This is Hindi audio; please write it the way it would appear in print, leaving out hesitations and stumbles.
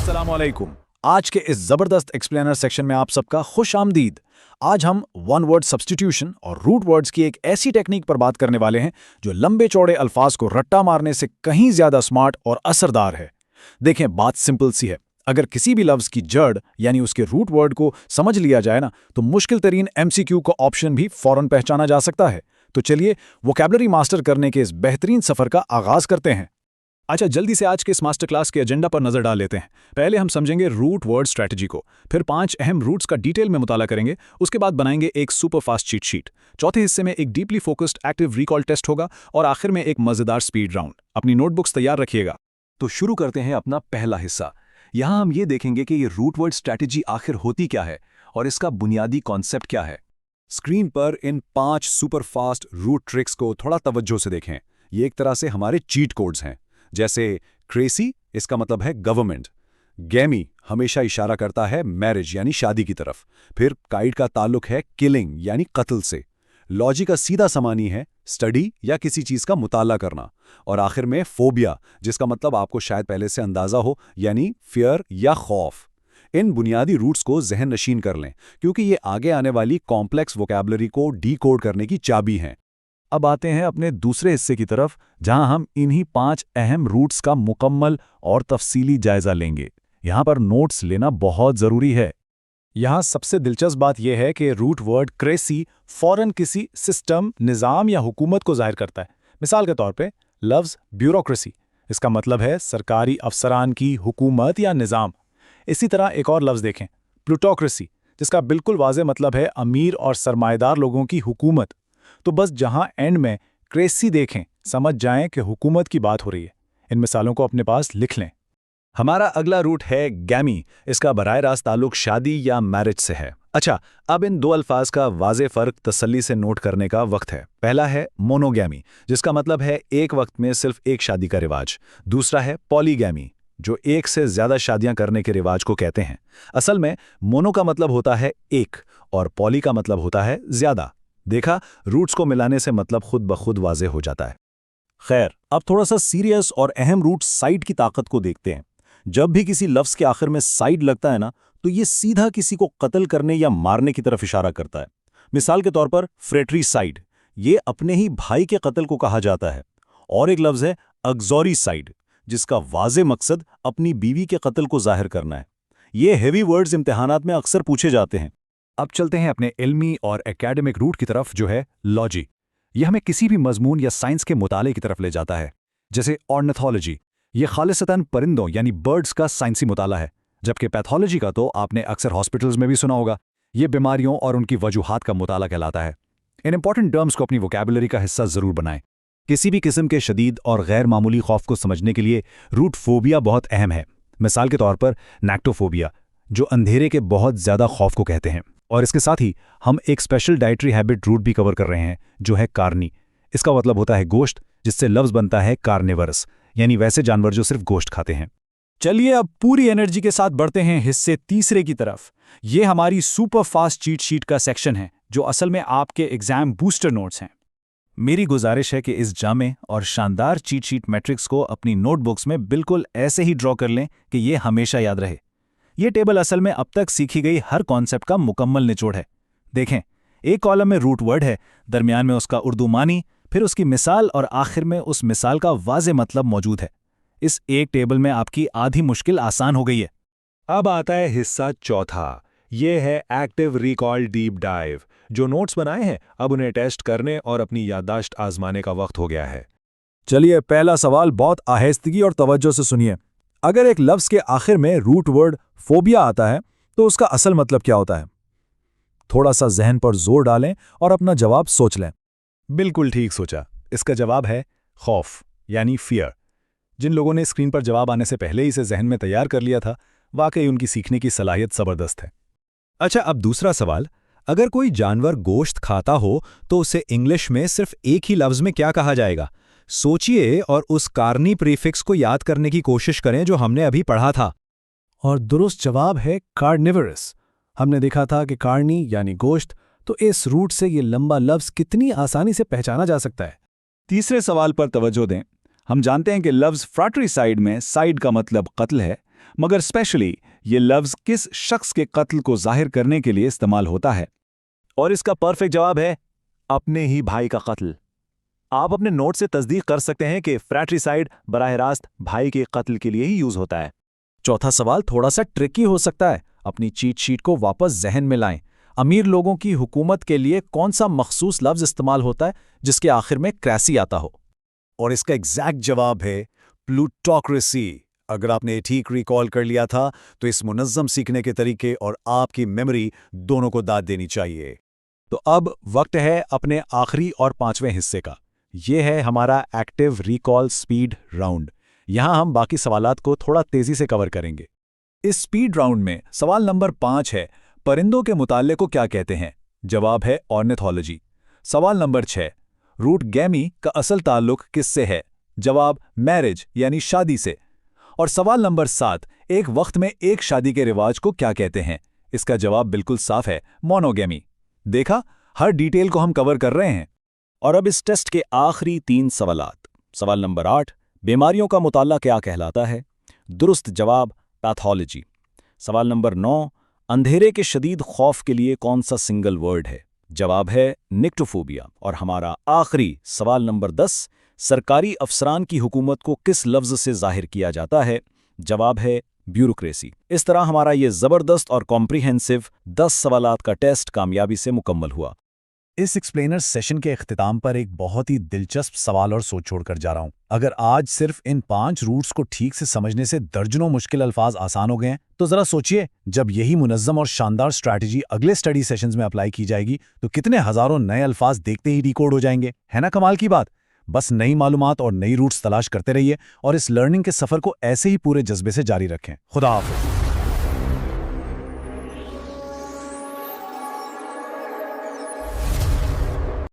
अस्सलामुअलैकुम। आज के इस जबरदस्त एक्सप्लेनर सेक्शन में आप सबका खुश आमदीद। आज हम वन वर्ड सब्स्टिट्यूशन और रूट वर्ड्स की एक ऐसी टेक्निक पर बात करने वाले हैं जो लंबे चौड़े अल्फाज को रट्टा मारने से कहीं ज्यादा स्मार्ट और असरदार है। देखें, बात सिंपल सी है। अगर किसी भी लफ्ज की जड़ यानी उसके रूट वर्ड को समझ लिया जाए ना, तो मुश्किल तरीन MCQ का ऑप्शन भी फौरन पहचाना जा सकता है। तो चलिए वोकैबुलरी मास्टर करने के इस बेहतरीन सफर का आगाज करते हैं। अच्छा, जल्दी से आज के इस मास्टर क्लास के एजेंडा पर नजर डाल लेते हैं। पहले हम समझेंगे रूट वर्ड स्ट्रेटजी को, फिर 5 अहम रूट्स का डिटेल में मुताला करेंगे, उसके बाद बनाएंगे एक सुपर फास्ट चीट शीट। चौथे हिस्से में एक deeply focused active recall test होगा और आखिर में एक मजेदार स्पीड राउंड। अपनी नोटबुक्स तैयार रखिएगा। तो शुरू करते हैं अपना पहला हिस्सा। यहाँ हम ये देखेंगे कि ये रूट वर्ड स्ट्रैटेजी आखिर होती क्या है और इसका बुनियादी कॉन्सेप्ट क्या है। स्क्रीन पर इन 5 सुपर फास्ट रूट ट्रिक्स को थोड़ा तवज्जो से देखें। ये एक तरह से हमारे चीट कोड्स हैं। जैसे क्रेसी, इसका मतलब है गवर्नमेंट। गैमी हमेशा इशारा करता है मैरिज यानी शादी की तरफ। फिर काइड का ताल्लुक है किलिंग यानी कत्ल से। लॉजी का सीधा समानी है स्टडी या किसी चीज का मुताला करना। और आखिर में फोबिया, जिसका मतलब आपको शायद पहले से अंदाजा हो, यानी फियर या खौफ। इन बुनियादी रूट्स को जहन नशीन कर लें, क्योंकि ये आगे आने वाली कॉम्प्लेक्स वोकैबुलरी को डीकोड करने की चाबी हैं। अब आते हैं अपने दूसरे हिस्से की तरफ, जहां हम इन्हीं 5 अहम रूट्स का मुकम्मल और तफसीली जायजा लेंगे। यहां पर नोट्स लेना बहुत जरूरी है। यहां सबसे दिलचस्प बात यह है कि रूट वर्ड क्रेसी फौरन किसी सिस्टम, निज़ाम या हुकूमत को जाहिर करता है। मिसाल के तौर पे लफ्ज़ ब्यूरोक्रेसी, इसका मतलब है सरकारी अफसरान की हुकूमत या निज़ाम। इसी तरह एक और लफ्ज़ देखें, प्लूटोक्रेसी, जिसका बिल्कुल वाज़े मतलब है अमीर और सरमाएदार लोगों की हुकूमत। तो बस जहां एंड में क्रेसी देखें, समझ जाएं कि हुकूमत की बात हो रही है। इन मिसालों को अपने पास लिख लें। हमारा अगला रूट है गैमी। इसका बराह रास्त ताल्लुक शादी या मैरिज से है। अच्छा, अब इन 2 अल्फाज का वाज़े फ़र्क तसल्ली से नोट करने का वक्त है। पहला है मोनोगैमी, जिसका मतलब है एक वक्त में सिर्फ एक शादी का रिवाज। दूसरा है पॉलीगैमी, जो एक से ज्यादा शादियां करने के रिवाज को कहते हैं। असल में मोनो का मतलब होता है एक और पॉली का मतलब होता है ज्यादा। देखा, रूट्स को मिलाने से मतलब खुद ब खुद वाज़े हो जाता है। खैर, अब थोड़ा सा सीरियस और अहम रूट साइड की ताकत को देखते हैं। जब भी किसी लफ्ज के आखिर में साइड लगता है ना, तो ये सीधा किसी को कत्ल करने या मारने की तरफ इशारा करता है। मिसाल के तौर पर फ्रेट्रीसाइड, ये अपने ही भाई के कत्ल को कहा जाता है। और एक लफ्ज है अग्जोरीसाइड, जिसका वाज़े मकसद अपनी बीवी के कत्ल को जाहिर करना है। ये हेवी वर्ड्स इम्तिहानात में अक्सर पूछे जाते हैं। अब चलते हैं अपने इल्मी और एकेडमिक रूट की तरफ, जो है लॉजी। यह हमें किसी भी मजमून या साइंस के मुताले की तरफ ले जाता है। जैसे ऑर्निथोलॉजी, यह खालिसतन परिंदों यानी बर्ड्स का साइंसी मुताला है। जबकि पैथोलॉजी का तो आपने अक्सर हॉस्पिटल्स में भी सुना होगा। यह बीमारियों और उनकी वजूहात का मुताला कहलाता है। इन इंपॉर्टेंट टर्म्स को अपनी वोकैबुलरी का हिस्सा जरूर बनाएं। किसी भी किस्म के शदीद और गैर मामूली खौफ को समझने के लिए रूट फोबिया बहुत अहम है। मिसाल के तौर पर नैक्टोफोबिया, जो अंधेरे के बहुत ज्यादा खौफ को कहते हैं। और इसके साथ ही हम एक स्पेशल डाइटरी हैबिट रूट भी कवर कर रहे हैं, जो है कार्नी। इसका मतलब होता है गोश्त, जिससे लफ्ज बनता है कार्निवरस, यानी वैसे जानवर जो सिर्फ गोश्त खाते हैं। चलिए अब पूरी एनर्जी के साथ बढ़ते हैं हिस्से तीसरे की तरफ। ये हमारी सुपर फास्ट चीट शीट का सेक्शन है, जो असल में आपके एग्जाम बूस्टर नोट्स हैं। मेरी गुजारिश है कि इस जामे और शानदार चीट शीट मैट्रिक्स को अपनी नोटबुक्स में बिल्कुल ऐसे ही ड्रॉ कर लें कि ये हमेशा याद रहे। ये टेबल असल में अब तक सीखी गई हर कॉन्सेप्ट का मुकम्मल निचोड़ है। देखें, एक कॉलम में रूट वर्ड है, दरमियान में उसका उर्दू मानी, फिर उसकी मिसाल और आखिर में उस मिसाल का वाज़े मतलब मौजूद है। इस एक टेबल में आपकी आधी मुश्किल आसान हो गई है। अब आता है हिस्सा चौथा। ये है एक्टिव रिकॉल डीप डाइव। जो नोट्स बनाए हैं, अब उन्हें टेस्ट करने और अपनी याददाश्त आजमाने का वक्त हो गया है। चलिए, पहला सवाल बहुत आहिस्तगी और तवज्जो से सुनिए। अगर एक लफ्ज के आखिर में रूट वर्ड फोबिया आता है, तो उसका असल मतलब क्या होता है? थोड़ा सा जहन पर जोर डालें और अपना जवाब सोच लें। बिल्कुल ठीक सोचा। इसका जवाब है खौफ यानी फियर। जिन लोगों ने स्क्रीन पर जवाब आने से पहले ही इसे जहन में तैयार कर लिया था, वाकई उनकी सीखने की सलाहियत जबरदस्त है। अच्छा, अब दूसरा सवाल। अगर कोई जानवर गोश्त खाता हो, तो उसे इंग्लिश में सिर्फ एक ही लफ्ज में क्या कहा जाएगा? सोचिए और उस कार्नी प्रीफिक्स को याद करने की कोशिश करें जो हमने अभी पढ़ा था। और दुरुस्त जवाब है कार्निवरस। हमने देखा था कि कार्नी यानी गोश्त, तो इस रूट से ये लंबा लफ्ज कितनी आसानी से पहचाना जा सकता है। तीसरे सवाल पर तवज्जो दें। हम जानते हैं कि लफ्ज फ्रैट्रिसाइड में साइड का मतलब कत्ल है, मगर स्पेशली ये लफ्ज़ किस शख्स के कत्ल को जाहिर करने के लिए इस्तेमाल होता है। और इसका परफेक्ट जवाब है अपने ही भाई का कत्ल। आप अपने नोट से तस्दीक कर सकते हैं कि फ्रैट्रिसाइड बराह रास्त भाई के कत्ल के लिए ही यूज होता है। चौथा सवाल थोड़ा सा ट्रिकी हो सकता है, अपनी चीट शीट को वापस जहन में लाएं। अमीर लोगों की हुकूमत के लिए कौन सा मखसूस लफ्ज़ इस्तेमाल होता है जिसके आखिर में क्रैसी आता हो? और इसका एग्जैक्ट जवाब है प्लूटोक्रेसी। अगर आपने ठीक रिकॉल कर लिया था तो इस मुनज़्ज़म सीखने के तरीके और आपकी मेमोरी दोनों को दाद देनी चाहिए। तो अब वक्त है अपने आखिरी और पांचवें हिस्से का। ये है हमारा एक्टिव रिकॉल स्पीड राउंड। यहां हम बाकी सवालात को थोड़ा तेजी से कवर करेंगे। इस स्पीड राउंड में सवाल नंबर 5 है, परिंदों के मुताल्ले को क्या कहते हैं? जवाब है ऑर्निथोलॉजी। सवाल नंबर 6, रूट गैमी का असल ताल्लुक किससे है? जवाब मैरिज यानी शादी से। और सवाल नंबर 7, एक वक्त में एक शादी के रिवाज को क्या कहते हैं? इसका जवाब बिल्कुल साफ है, मोनोगैमी। देखा, हर डिटेल को हम कवर कर रहे हैं। और अब इस टेस्ट के आखिरी 3 सवालात। सवाल नंबर 8, बीमारियों का मुताल्ला क्या कहलाता है? दुरुस्त जवाब पैथोलॉजी। सवाल नंबर 9, अंधेरे के शदीद खौफ के लिए कौन सा सिंगल वर्ड है? जवाब है निक्टोफोबिया। और हमारा आखिरी सवाल नंबर 10, सरकारी अफसरान की हुकूमत को किस लफ्ज़ से जाहिर किया जाता है? जवाब है ब्यूरोक्रेसी। इस तरह हमारा ये ज़बरदस्त और कॉम्प्रिहेंसिव 10 सवालात का टेस्ट कामयाबी से मुकम्मल हुआ। इस एक्सप्लेनर सेशन के इख्तिताम पर एक बहुत ही दिलचस्प सवाल और सोच छोड़कर जा रहा हूं। अगर आज सिर्फ इन 5 रूट्स को ठीक से समझने से दर्जनों मुश्किल अल्फाज आसान हो गए हैं, तो जरा सोचिए जब यही मुनज़्ज़म और शानदार स्ट्रैटेजी अगले स्टडी सेशंस में अप्लाई की जाएगी तो कितने हज़ारों नए अल्फाज देखते ही डिकोड हो जाएंगे। है ना कमाल की बात? बस नई मालूमात और नई रूट्स तलाश करते रहिए और इस लर्निंग के सफ़र को ऐसे ही पूरे जज्बे से जारी रखें। खुदा हाफ़िज़।